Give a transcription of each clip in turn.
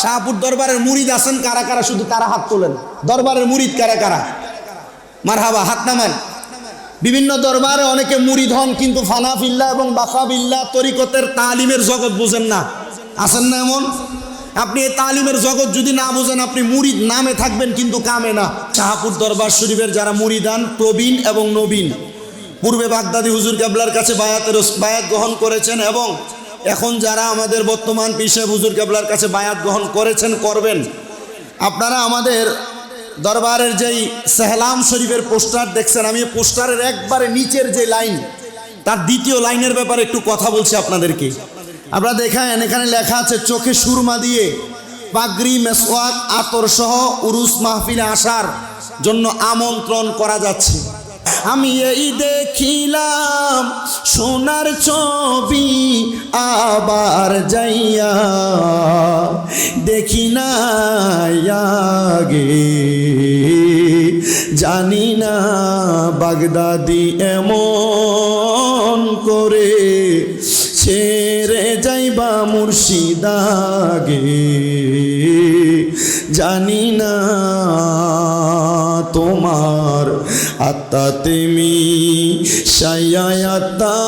শাহপুর দরবারের মুরিদ আছেন কারা কারা? শুধু তারা হাত তোলেন। দরবারের মুরিদ কারা কারা? মারহাবা, হাত নামান। বিভিন্ন দরবারে অনেকে মুরিদ হন, কিন্তু ফানাফিল্লাহ এবং বাকাবিল্লাহ তরিকতের তালিমের জগৎ বুঝেন না। আছেন না এমন? আপনি এই তালিমের জগৎ যদি না বুঝেন, আপনি মুরিদ নামে থাকবেন কিন্তু কামে না। শাহপুর দরবার শরীফের যারা মুরিদান, প্রবীণ এবং নবীন, পূর্বে বাগদাদি হুজুর কেবলার কাছে বায়াত গ্রহণ করেছেন, এবং এখন যারা আমাদের বর্তমান পীর সাহেব হুজুর কেবলার কাছে বায়াত গ্রহণ করেছেন, করবেন, আপনারা আমাদের দরবারের যেই সেহলাম শরীফের পোস্টার দেখছেন, আমি পোস্টারের একবারে নিচের যে লাইন, তার দ্বিতীয় লাইনের ব্যাপারে একটু কথা বলছি আপনাদেরকে। আপনারা দেখেন, এখানে লেখা আছে চোখে সুরমা দিয়ে পাগড়ি, মেসওয়াক, আতর সহ উরুস মাহফিলে আসার জন্য আমন্ত্রণ করা যাচ্ছে। আমি এই দেখিলাম সোনার ছবি, আবার যাইয়া দেখি না আগে, জানি না বাগদাদি এমন করে ছেড়ে যাইবা মুর্শিদাগে, জানি না তোমার আত্মা তেমি সায়াতা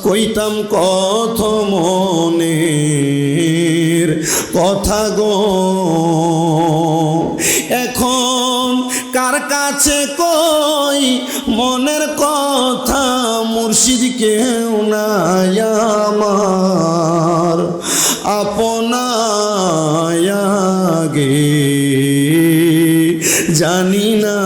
কইতাম কত মনের কথা গো, এখন কার কাছে কই মনের কথা, মুর্শিদ কেউ নাই আমার আপনায়াগে, জানি না